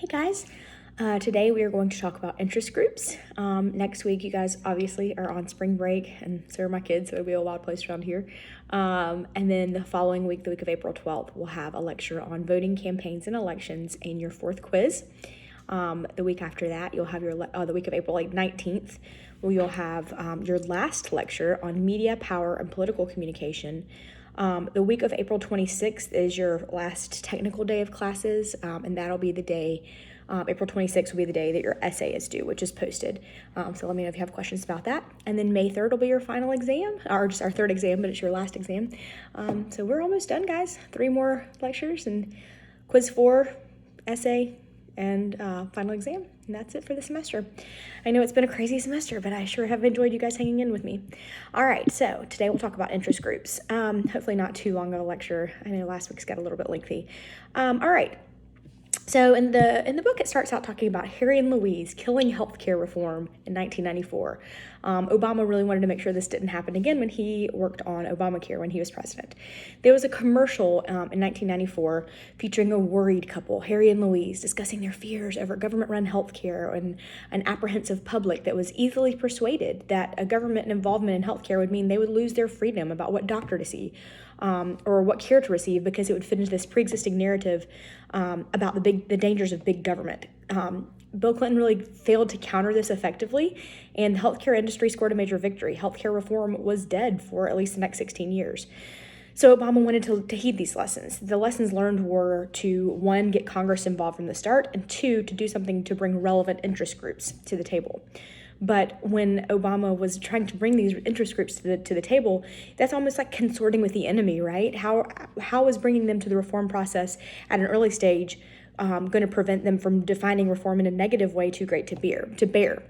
Hey guys, today we are going to talk about interest groups. Next week, you guys obviously are on spring break, and so are my kids, so it'll be a wild place around here. And then the following week, the week of April 12th, we'll have a lecture on voting, campaigns, and elections and your fourth quiz. The week after that, you'll have the week of April 19th, where you'll have your last lecture on media, power, and political communication. The week of April 26th is your last technical day of classes, and that'll be the day, April 26th will be the day that your essay is due, which is posted. So let me know if you have questions about that. And then May 3rd will be your final exam, or just our third exam, but it's your last exam. So we're almost done, guys. 3 more lectures and quiz 4, essay, and final exam, and that's it for the semester. I know it's been a crazy semester, but I sure have enjoyed you guys hanging in with me. All right, so today we'll talk about interest groups. Hopefully not too long of a lecture. I know last week's got a little bit lengthy. All right. So in the book, it starts out talking about Harry and Louise killing healthcare reform in 1994. Obama really wanted to make sure this didn't happen again when he worked on Obamacare when he was president. There was a commercial in 1994 featuring a worried couple, Harry and Louise, discussing their fears over government-run healthcare and an apprehensive public that was easily persuaded that a government involvement in healthcare would mean they would lose their freedom about what doctor to see. Or what care to receive, because it would fit into this pre-existing narrative about the dangers of big government. Bill Clinton really failed to counter this effectively, and the healthcare industry scored a major victory. Healthcare reform was dead for at least the next 16 years. So Obama wanted to heed these lessons. The lessons learned were to, 1, get Congress involved from the start, and 2, to do something to bring relevant interest groups to the table. But when Obama was trying to bring these interest groups to the table, that's almost like consorting with the enemy, right? How is bringing them to the reform process at an early stage going to prevent them from defining reform in a negative way too great to bear?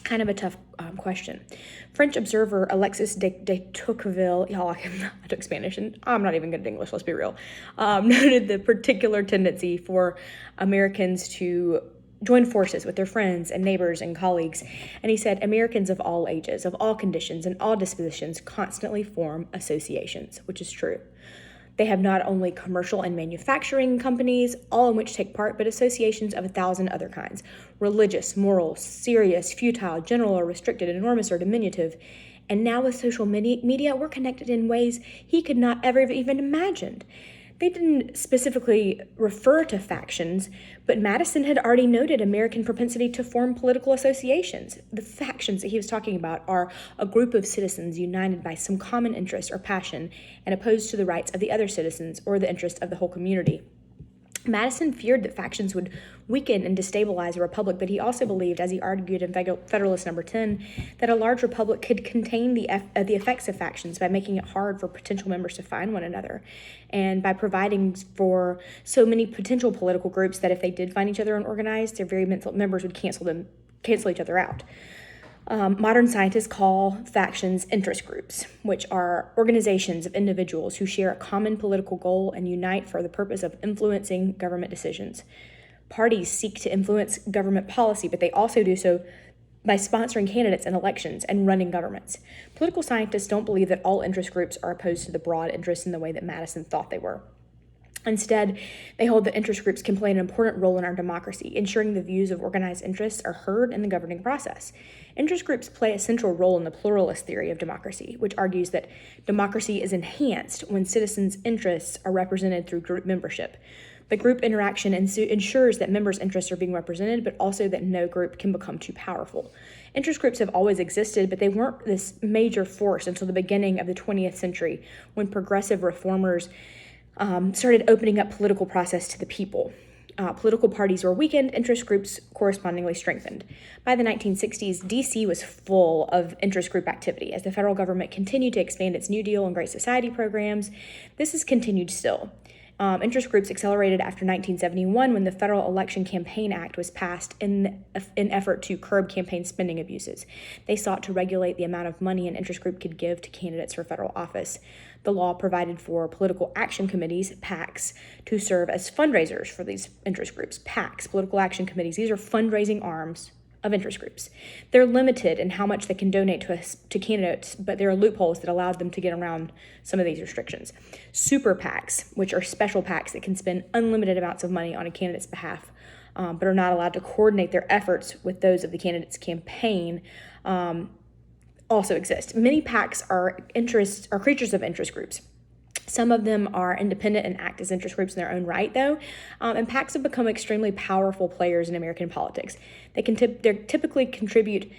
Kind of a tough question. French observer Alexis de Tocqueville, y'all, I took Spanish and I'm not even good at English, let's be real, noted the particular tendency for Americans to join forces with their friends and neighbors and colleagues. And he said, Americans of all ages, of all conditions, and all dispositions constantly form associations, which is true. They have not only commercial and manufacturing companies, all in which take part, but associations of 1,000 other kinds: religious, moral, serious, futile, general or restricted, enormous or diminutive. And now with social media, we're connected in ways he could not ever have even imagined. They didn't specifically refer to factions, but Madison had already noted American propensity to form political associations. The factions that he was talking about are a group of citizens united by some common interest or passion and opposed to the rights of the other citizens or the interest of the whole community. Madison feared that factions would weaken and destabilize a republic, but he also believed, as he argued in Federalist Number 10, that a large republic could contain the effects of factions by making it hard for potential members to find one another, and by providing for so many potential political groups that if they did find each other and organize, their very members would cancel each other out. Modern scientists call factions interest groups, which are organizations of individuals who share a common political goal and unite for the purpose of influencing government decisions. Parties seek to influence government policy, but they also do so by sponsoring candidates in elections and running governments. Political scientists don't believe that all interest groups are opposed to the broad interests in the way that Madison thought they were. Instead, they hold that interest groups can play an important role in our democracy, ensuring the views of organized interests are heard in the governing process. Interest groups play a central role in the pluralist theory of democracy, which argues that democracy is enhanced when citizens' interests are represented through group membership. The group interaction ensures that members' interests are being represented, but also that no group can become too powerful. Interest groups have always existed, but they weren't this major force until the beginning of the 20th century, when progressive reformers started opening up political process to the people. Political parties were weakened, interest groups correspondingly strengthened. By the 1960s, D.C. was full of interest group activity as the federal government continued to expand its New Deal and Great Society programs. This has continued still. Interest groups accelerated after 1971 when the Federal Election Campaign Act was passed in an effort to curb campaign spending abuses. They sought to regulate the amount of money an interest group could give to candidates for federal office. The law provided for political action committees, PACs, to serve as fundraisers for these interest groups. PACs, political action committees, these are fundraising arms of interest groups. They're limited in how much they can donate to candidates, but there are loopholes that allowed them to get around some of these restrictions. Super PACs, which are special PACs that can spend unlimited amounts of money on a candidate's behalf, but are not allowed to coordinate their efforts with those of the candidate's campaign, also exist. Many PACs are creatures of interest groups. Some of them are independent and act as interest groups in their own right, though, and PACs have become extremely powerful players in American politics. They typically contribute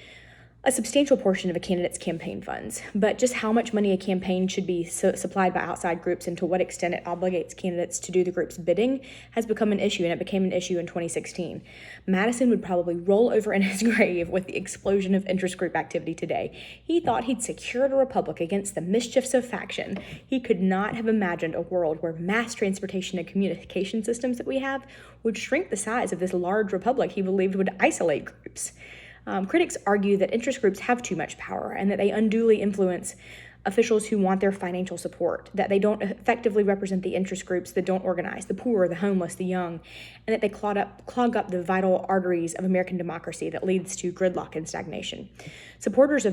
a substantial portion of a candidate's campaign funds, but just how much money a campaign should be supplied by outside groups and to what extent it obligates candidates to do the group's bidding has become an issue, and it became an issue in 2016. Madison would probably roll over in his grave with the explosion of interest group activity today. He thought he'd secured a republic against the mischiefs of faction. He could not have imagined a world where mass transportation and communication systems that we have would shrink the size of this large republic he believed would isolate groups. Critics argue that interest groups have too much power and that they unduly influence officials who want their financial support, that they don't effectively represent the interest groups that don't organize, the poor, the homeless, the young, and that they clog up the vital arteries of American democracy that leads to gridlock and stagnation. Supporters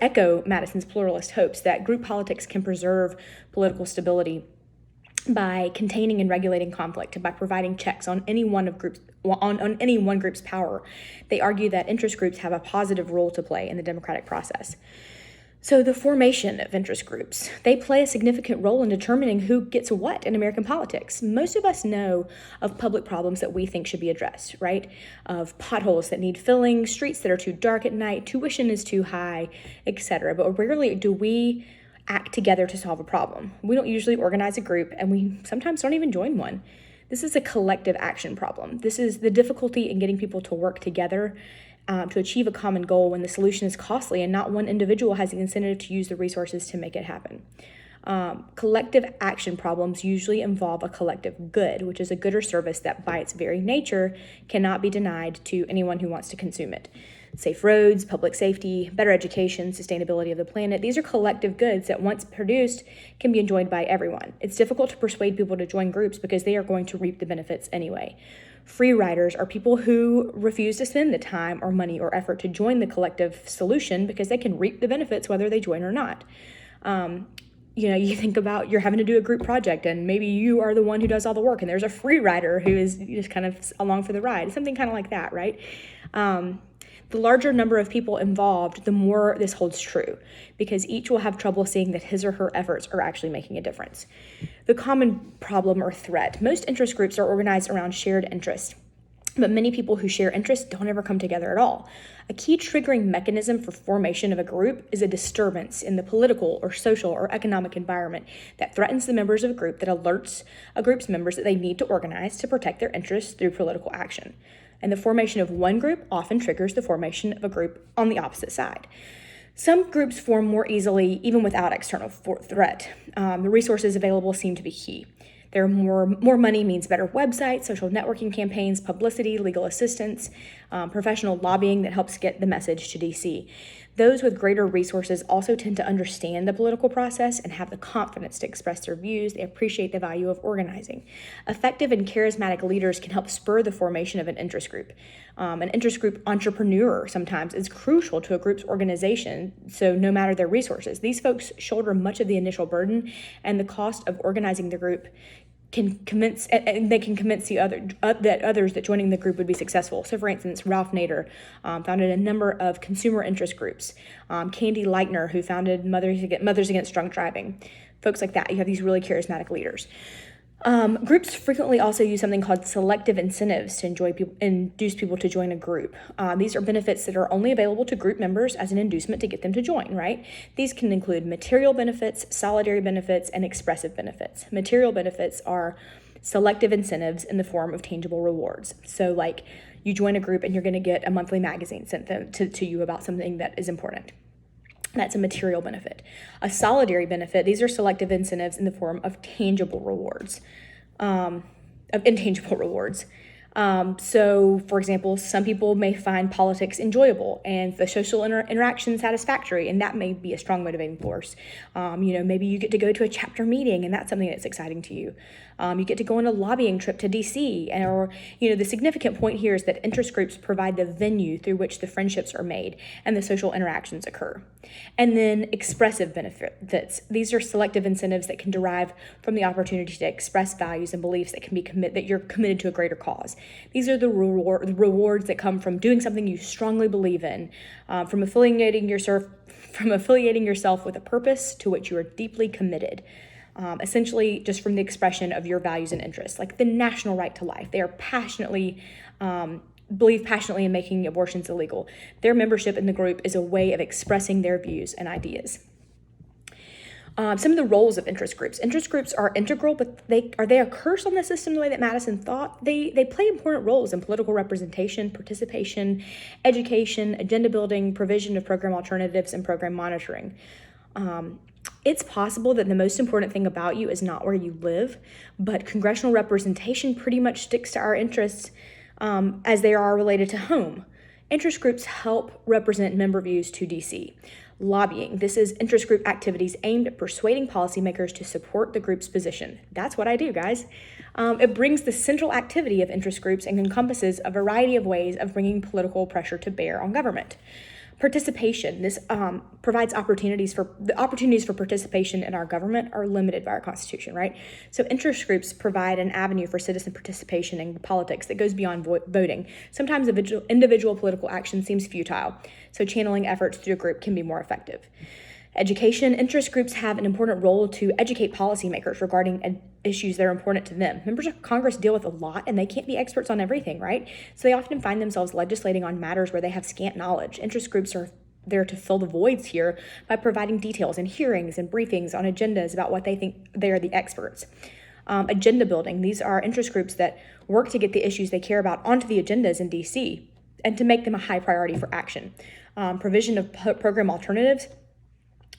echo Madison's pluralist hopes that group politics can preserve political stability by containing and regulating conflict and by providing checks on any one group's power. They argue that interest groups have a positive role to play in the democratic process. So the formation of interest groups, they play a significant role in determining who gets what in American politics. Most of us know of public problems that we think should be addressed, right? Of potholes that need filling, streets that are too dark at night, tuition is too high, etc. But rarely do we act together to solve a problem. We don't usually organize a group, and we sometimes don't even join one. This is a collective action problem. This is the difficulty in getting people to work together to achieve a common goal when the solution is costly and not one individual has the incentive to use the resources to make it happen. Collective action problems usually involve a collective good, which is a good or service that by its very nature cannot be denied to anyone who wants to consume it. Safe roads, public safety, better education, sustainability of the planet. These are collective goods that once produced can be enjoyed by everyone. It's difficult to persuade people to join groups because they are going to reap the benefits anyway. Free riders are people who refuse to spend the time or money or effort to join the collective solution because they can reap the benefits whether they join or not. You think about you're having to do a group project and maybe you are the one who does all the work and there's a free rider who is just kind of along for the ride, something kind of like that, right? The larger number of people involved, the more this holds true, because each will have trouble seeing that his or her efforts are actually making a difference. The common problem or threat. Most interest groups are organized around shared interests, but many people who share interests don't ever come together at all. A key triggering mechanism for formation of a group is a disturbance in the political or social or economic environment that threatens the members of a group, that alerts a group's members that they need to organize to protect their interests through political action. And the formation of one group often triggers the formation of a group on the opposite side. Some groups form more easily even without external threat. The resources available seem to be key. There are more money means better websites, social networking campaigns, publicity, legal assistance, professional lobbying that helps get the message to DC. Those with greater resources also tend to understand the political process and have the confidence to express their views. They appreciate the value of organizing. Effective and charismatic leaders can help spur the formation of an interest group. An interest group entrepreneur sometimes is crucial to a group's organization, so no matter their resources. These folks shoulder much of the initial burden and the cost of organizing the group they can convince that others that joining the group would be successful. So for instance, Ralph Nader founded a number of consumer interest groups. Candy Lightner, who founded Mothers Against Drunk Driving. Folks like that. You have these really charismatic leaders. Groups frequently also use something called selective incentives to induce people to join a group. These are benefits that are only available to group members as an inducement to get them to join, right? These can include material benefits, solidary benefits, and expressive benefits. Material benefits are selective incentives in the form of tangible rewards. So like you join a group and you're going to get a monthly magazine sent to you about something that is important. That's a material benefit. A solidary benefit, these are selective incentives in the form of tangible rewards, of intangible rewards. So, for example, some people may find politics enjoyable and the social interaction satisfactory, and that may be a strong motivating force. Maybe you get to go to a chapter meeting, and that's something that's exciting to you. You get to go on a lobbying trip to DC, the significant point here is that interest groups provide the venue through which the friendships are made and the social interactions occur. And then expressive benefits. These are selective incentives that can derive from the opportunity to express values and beliefs that can be that you're committed to a greater cause. These are the rewards that come from doing something you strongly believe in, from affiliating yourself with a purpose to which you are deeply committed. Essentially just from the expression of your values and interests, like the national right to life. They are believe passionately in making abortions illegal. Their membership in the group is a way of expressing their views and ideas. Some of the roles of interest groups. Interest groups are integral, but they a curse on the system the way that Madison thought? They play important roles in political representation, participation, education, agenda building, provision of program alternatives, and program monitoring. It's possible that the most important thing about you is not where you live, but congressional representation pretty much sticks to our interests as they are related to home. Interest groups help represent member views to DC. Lobbying. This is interest group activities aimed at persuading policymakers to support the group's position. That's what I do, guys. It brings the central activity of interest groups and encompasses a variety of ways of bringing political pressure to bear on government. Participation. This provides opportunities for participation in our government are limited by our Constitution, right? So interest groups provide an avenue for citizen participation in politics that goes beyond voting. Sometimes individual political action seems futile, so channeling efforts through a group can be more effective. Education. Interest groups have an important role to educate policymakers regarding issues that are important to them. Members of Congress deal with a lot, and they can't be experts on everything, right? So they often find themselves legislating on matters where they have scant knowledge. Interest groups are there to fill the voids here by providing details and hearings and briefings on agendas about what they think they are the experts. Agenda building. These are interest groups that work to get the issues they care about onto the agendas in DC and to make them a high priority for action. Provision of program alternatives.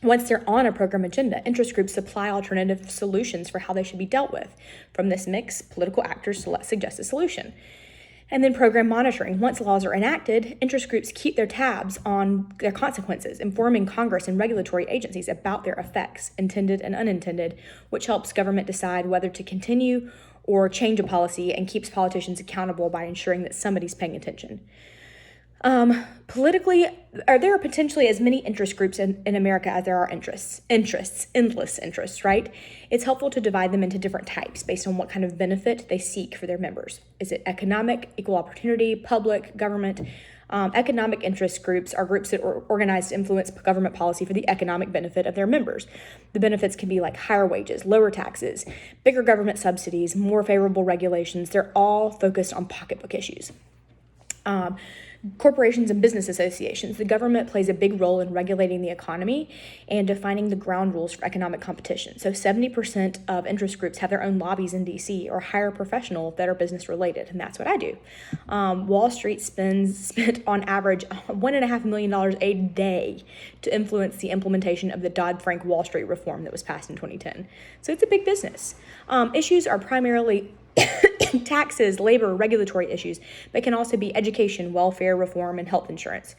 Once they're on a program agenda, interest groups supply alternative solutions for how they should be dealt with. From this mix, political actors suggest a solution. And then program monitoring. Once laws are enacted, interest groups keep their tabs on their consequences, informing Congress and regulatory agencies about their effects, intended and unintended, which helps government decide whether to continue or change a policy and keeps politicians accountable by ensuring that somebody's paying attention. Politically, there are potentially as many interest groups in America as there are interests, endless interests, right? It's helpful to divide them into different types based on what kind of benefit they seek for their members. Is it economic, equal opportunity, public, government? Economic interest groups are groups that are organized to influence government policy for the economic benefit of their members. The benefits can be like higher wages, lower taxes, bigger government subsidies, more favorable regulations. They're all focused on pocketbook issues. Corporations and business associations. The government plays a big role in regulating the economy and defining the ground rules for economic competition. So 70% of interest groups have their own lobbies in DC or hire a professional that are business related, and that's what I do. Wall Street spent on average $1.5 million a day to influence the implementation of the Dodd-Frank Wall Street reform that was passed in 2010. So it's a big business. Issues are primarily taxes, labor, regulatory issues, but can also be education, welfare, reform, and health insurance.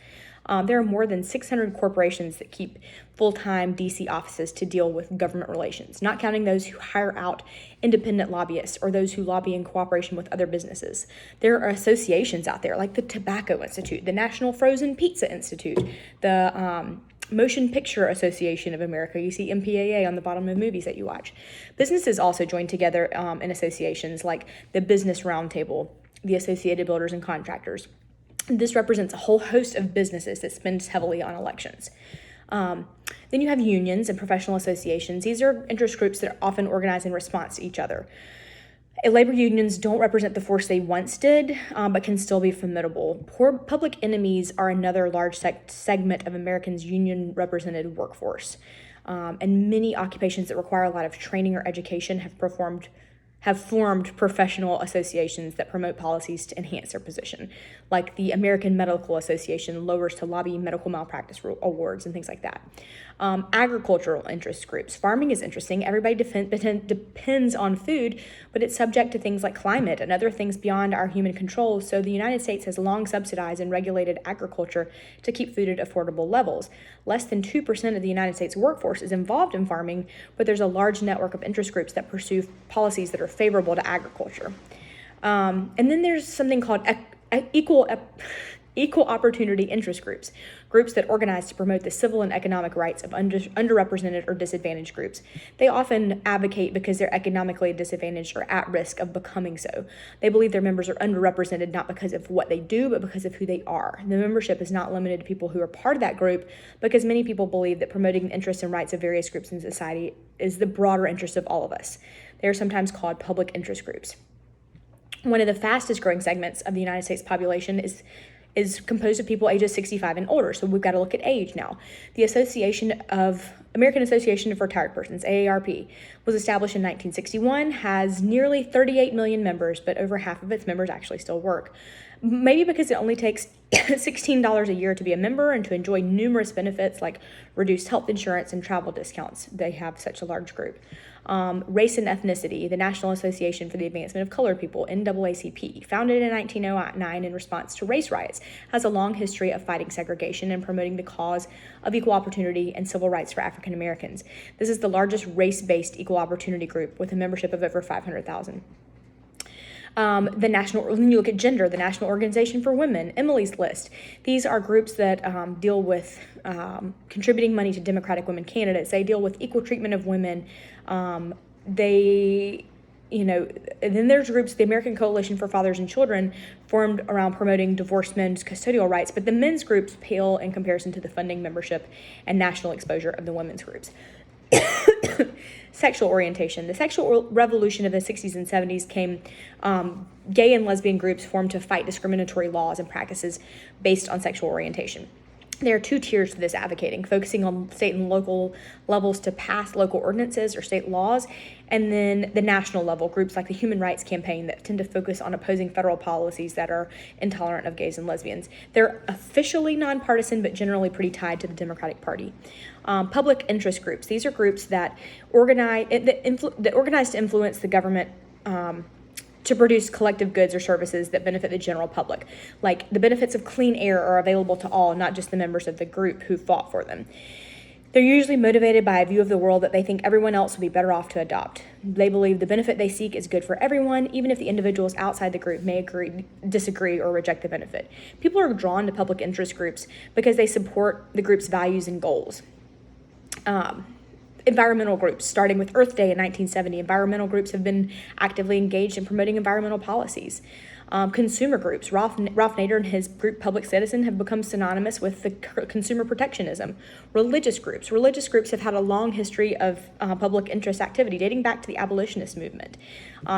There are more than 600 corporations that keep full-time DC offices to deal with government relations, not counting those who hire out independent lobbyists or those who lobby in cooperation with other businesses. There are associations out there like the Tobacco Institute, the National Frozen Pizza Institute, the Motion Picture Association of America. You see MPAA on the bottom of movies that you watch. Businesses also join together in associations like the Business Roundtable, the Associated Builders and Contractors. This represents a whole host of businesses that spends heavily on elections. Then you have unions and professional associations. These are interest groups that are often organized in response to each other. Labor unions don't represent the force they once did, but can still be formidable. Public enemies are another large segment of Americans' union-represented workforce. And many occupations that require a lot of training or education have formed professional associations that promote policies to enhance their position, like the American Medical Association lowers to lobby medical malpractice awards and things like that. Agricultural interest groups. Farming is interesting. Everybody depends on food, but it's subject to things like climate and other things beyond our human control. So the United States has long subsidized and regulated agriculture to keep food at affordable levels. Less than 2% of the United States workforce is involved in farming, but there's a large network of interest groups that pursue policies that are favorable to agriculture. And then there's something called equal opportunity interest groups, groups that organize to promote the civil and economic rights of underrepresented or disadvantaged groups. They often advocate because they're economically disadvantaged or at risk of becoming so. They believe their members are underrepresented not because of what they do, but because of who they are. The membership is not limited to people who are part of that group, because many people believe that promoting the interests and rights of various groups in society is the broader interest of all of us. They are sometimes called public interest groups. One of the fastest growing segments of the United States population is composed of people ages 65 and older. So we've got to look at age now. The American Association of Retired Persons, AARP, was established in 1961, has nearly 38 million members, but over half of its members actually still work. Maybe because it only takes $16 a year to be a member and to enjoy numerous benefits like reduced health insurance and travel discounts. They have such a large group. Race and Ethnicity, the National Association for the Advancement of Colored People, NAACP, founded in 1909 in response to race riots, has a long history of fighting segregation and promoting the cause of equal opportunity and civil rights for African Americans. This is the largest race-based equal opportunity group with a membership of over 500,000. When you look at gender, the National Organization for Women, Emily's List. These are groups that deal with contributing money to Democratic women candidates. They deal with equal treatment of women. And then there's groups, the American Coalition for Fathers and Children, formed around promoting divorced men's custodial rights, but the men's groups pale in comparison to the funding, membership, and national exposure of the women's groups. Sexual orientation. The sexual revolution of the 60s and 70s came, gay and lesbian groups formed to fight discriminatory laws and practices based on sexual orientation. There are two tiers to this advocating, focusing on state and local levels to pass local ordinances or state laws, and then the national level, groups like the Human Rights Campaign that tend to focus on opposing federal policies that are intolerant of gays and lesbians. They're officially nonpartisan, but generally pretty tied to the Democratic Party. Public interest groups. These are groups that organize to influence the government to produce collective goods or services that benefit the general public. Like the benefits of clean air are available to all, not just the members of the group who fought for them. They're usually motivated by a view of the world that they think everyone else will be better off to adopt. They believe the benefit they seek is good for everyone, even if the individuals outside the group may disagree, or reject the benefit. People are drawn to public interest groups because they support the group's values and goals. Environmental groups. Starting with Earth Day in 1970, environmental groups have been actively engaged in promoting environmental policies. Consumer groups. Ralph Nader and his group Public Citizen have become synonymous with the consumer protectionism. Religious groups. Religious groups have had a long history of public interest activity dating back to the abolitionist movement.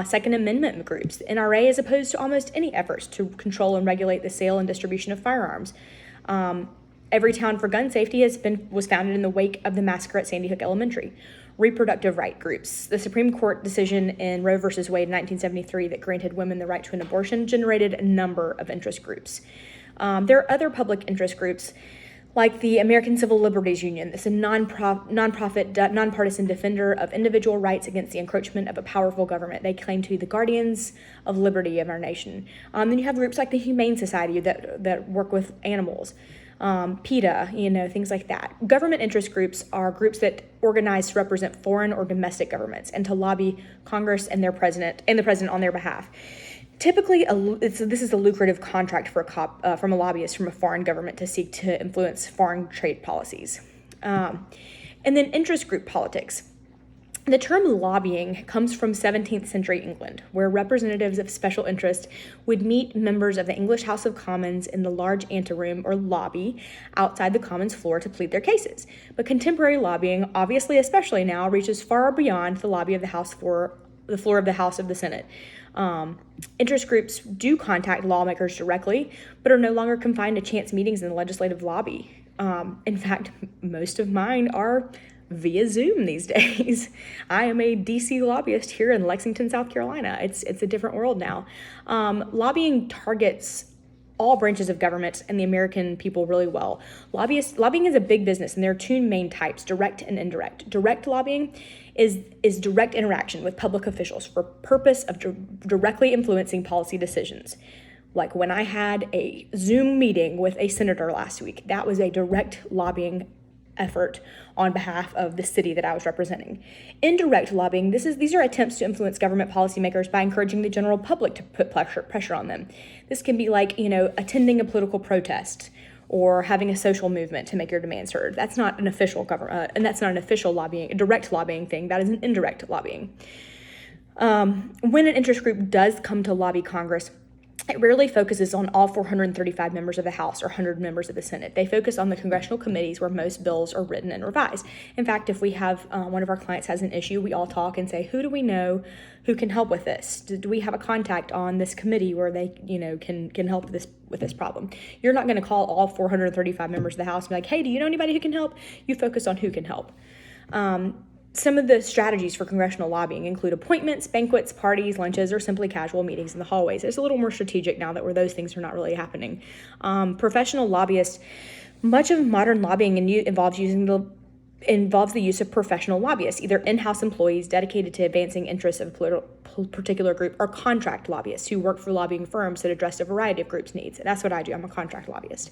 Second Amendment groups. The NRA is opposed to almost any efforts to control and regulate the sale and distribution of firearms. Everytown for Gun Safety was founded in the wake of the massacre at Sandy Hook Elementary. Reproductive right groups. The Supreme Court decision in Roe v. Wade in 1973 that granted women the right to an abortion generated a number of interest groups. There are other public interest groups like the American Civil Liberties Union. It's a nonprofit, nonpartisan defender of individual rights against the encroachment of a powerful government. They claim to be the guardians of liberty of our nation. Then you have groups like the Humane Society that work with animals. PETA, things like that. Government interest groups are groups that organize to represent foreign or domestic governments and to lobby Congress and the president on their behalf. Typically, this is a lucrative contract from a lobbyist from a foreign government to seek to influence foreign trade policies. And then interest group politics. The term lobbying comes from 17th century England, where representatives of special interest would meet members of the English House of Commons in the large anteroom or lobby outside the Commons floor to plead their cases. But contemporary lobbying, obviously especially now, reaches far beyond the lobby of the floor of the House of the Senate. Interest groups do contact lawmakers directly, but are no longer confined to chance meetings in the legislative lobby. In fact, most of mine are via Zoom these days. I am a DC lobbyist here in Lexington, South Carolina. It's a different world now. Lobbying targets all branches of government and the American people really well. Lobbying is a big business, and there are two main types, direct and indirect. Direct lobbying is direct interaction with public officials for purpose of directly influencing policy decisions. Like when I had a Zoom meeting with a senator last week, that was a direct lobbying effort on behalf of the city that I was representing. Indirect lobbying, these are attempts to influence government policymakers by encouraging the general public to put pressure on them. This can be like, attending a political protest or having a social movement to make your demands heard. That's not an official government, and that's not an official lobbying, a direct lobbying thing. That is an indirect lobbying. When an interest group does come to lobby Congress, it rarely focuses on all 435 members of the House or 100 members of the Senate. They focus on the congressional committees where most bills are written and revised. In fact, if we have one of our clients has an issue, we all talk and say, who do we know who can help with this? Do we have a contact on this committee where they, can help with this problem? You're not going to call all 435 members of the House and be like, hey, do you know anybody who can help? You focus on who can help. Some of the strategies for congressional lobbying include appointments, banquets, parties, lunches, or simply casual meetings in the hallways. It's a little more strategic now that those things are not really happening. Professional lobbyists, much of modern lobbying involves the use of professional lobbyists, either in-house employees dedicated to advancing interests of a particular group, or contract lobbyists who work for lobbying firms that address a variety of groups' needs. And that's what I do. I'm a contract lobbyist.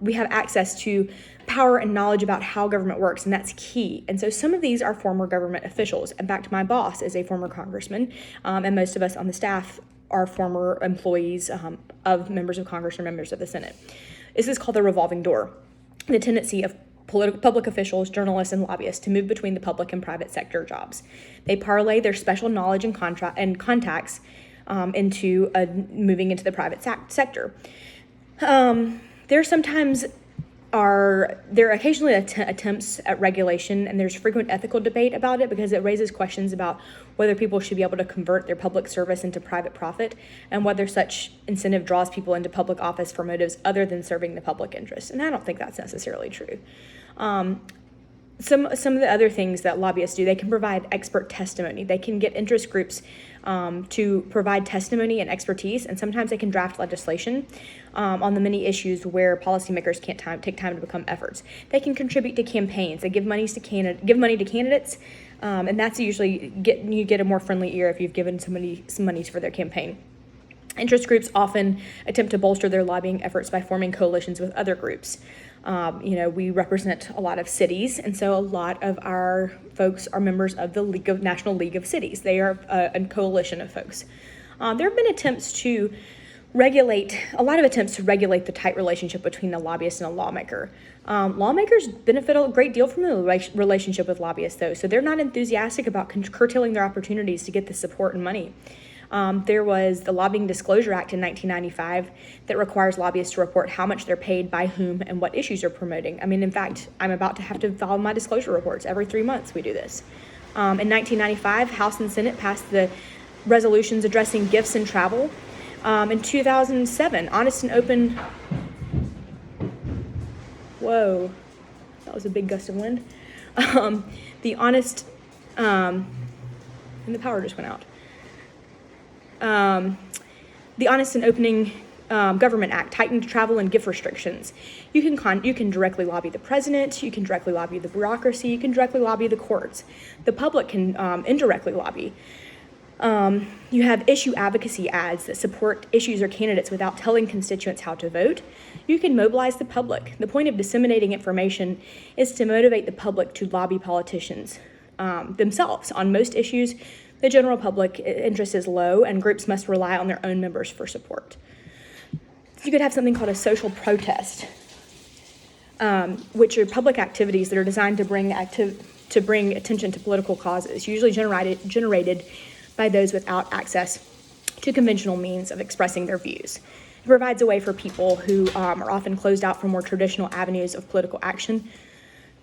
We have access to power and knowledge about how government works, and that's key. And so some of these are former government officials. In fact, my boss is a former congressman, and most of us on the staff are former employees of members of Congress or members of the Senate. This is called the revolving door, the tendency of public officials, journalists, and lobbyists to move between the public and private sector jobs. They parlay their special knowledge and contacts into moving into the private sector. There are occasionally attempts at regulation, and there's frequent ethical debate about it because it raises questions about whether people should be able to convert their public service into private profit and whether such incentive draws people into public office for motives other than serving the public interest. And I don't think that's necessarily true. Some of the other things that lobbyists do, they can provide expert testimony. They can get interest groups to provide testimony and expertise, and sometimes they can draft legislation on the many issues where policymakers can't take time to become experts. They can contribute to campaigns. They give money to candidates, and that's usually you get a more friendly ear if you've given somebody some money for their campaign. Interest groups often attempt to bolster their lobbying efforts by forming coalitions with other groups. We represent a lot of cities, and so a lot of our folks are members of the National League of Cities. They are a coalition of folks. There have been attempts to regulate the tight relationship between the lobbyist and a lawmaker. Lawmakers benefit a great deal from the relationship with lobbyists, though, so they're not enthusiastic about curtailing their opportunities to get the support and money. There was the Lobbying Disclosure Act in 1995 that requires lobbyists to report how much they're paid, by whom, and what issues they're promoting. In fact, I'm about to have to file my disclosure reports. Every 3 months we do this. In 1995, House and Senate passed the resolutions addressing gifts and travel. In 2007, Honest and Open... Whoa, that was a big gust of wind. The Honest... and the power just went out. The Honest and Opening Government Act tightened travel and gift restrictions. You can directly lobby the president, you can directly lobby the bureaucracy, you can directly lobby the courts. The public can indirectly lobby. You have issue advocacy ads that support issues or candidates without telling constituents how to vote. You can mobilize the public. The point of disseminating information is to motivate the public to lobby politicians themselves. On most issues, the general public interest is low, and groups must rely on their own members for support. You could have something called a social protest, which are public activities that are designed to bring attention to political causes, usually generated by those without access to conventional means of expressing their views. It provides a way for people who are often closed out from more traditional avenues of political action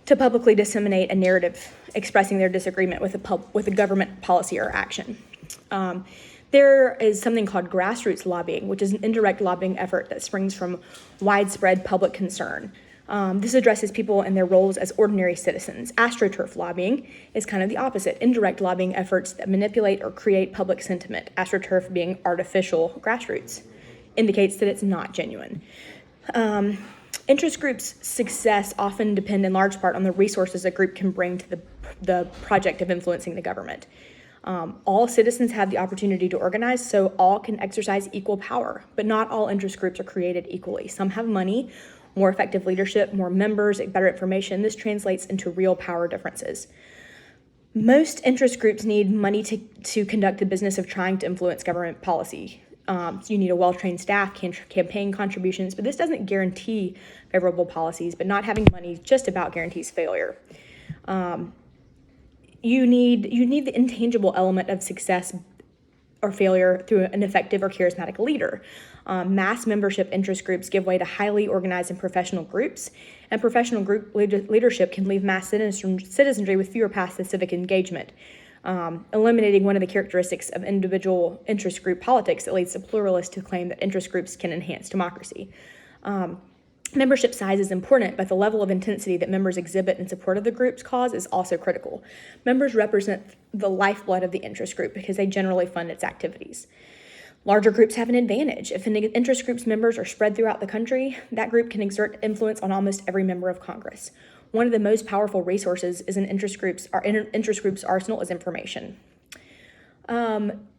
to publicly disseminate a narrative expressing their disagreement with a government policy or action. There is something called grassroots lobbying, which is an indirect lobbying effort that springs from widespread public concern. This addresses people in their roles as ordinary citizens. AstroTurf lobbying is kind of the opposite, indirect lobbying efforts that manipulate or create public sentiment. AstroTurf being artificial grassroots indicates that it's not genuine. Interest groups' success often depend in large part on the resources a group can bring to the project of influencing the government. All citizens have the opportunity to organize, so all can exercise equal power, but not all interest groups are created equally. Some have money, more effective leadership, more members, better information. This translates into real power differences. Most interest groups need money to conduct the business of trying to influence government policy. So you need a well-trained staff, campaign contributions, but this doesn't guarantee favorable policies, but not having money just about guarantees failure. You need the intangible element of success or failure through an effective or charismatic leader. Mass membership interest groups give way to highly organized and professional groups, and professional group leadership can leave mass citizenry with fewer paths to civic engagement, eliminating one of the characteristics of individual interest group politics that leads to pluralists who claim that interest groups can enhance democracy. Membership size is important, but the level of intensity that members exhibit in support of the group's cause is also critical. Members represent the lifeblood of the interest group because they generally fund its activities. Larger groups have an advantage. If an interest group's members are spread throughout the country, that group can exert influence on almost every member of Congress. One of the most powerful resources is an interest group's arsenal is information.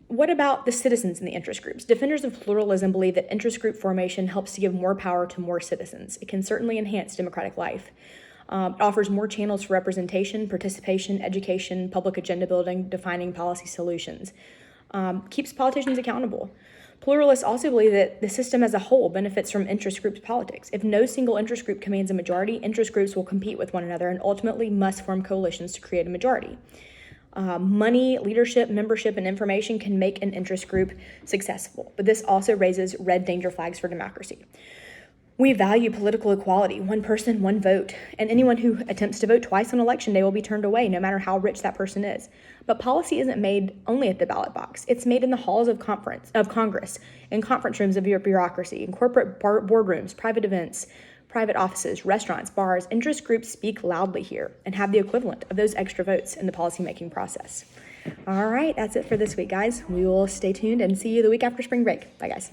What about the citizens in the interest groups? Defenders of pluralism believe that interest group formation helps to give more power to more citizens. It can certainly enhance democratic life. It offers more channels for representation, participation, education, public agenda building, defining policy solutions. Keeps politicians accountable. Pluralists also believe that the system as a whole benefits from interest groups politics. If no single interest group commands a majority, interest groups will compete with one another and ultimately must form coalitions to create a majority. Money, leadership, membership, and information can make an interest group successful, but this also raises red danger flags for democracy. We value political equality, one person, one vote, and anyone who attempts to vote twice on election day will be turned away, no matter how rich that person is. But policy isn't made only at the ballot box. It's made in the halls of Congress, in conference rooms of bureaucracy, in corporate boardrooms, private events, private offices, restaurants, bars. Interest groups speak loudly here and have the equivalent of those extra votes in the policymaking process. All right, that's it for this week, guys. We will stay tuned and see you the week after spring break. Bye, guys.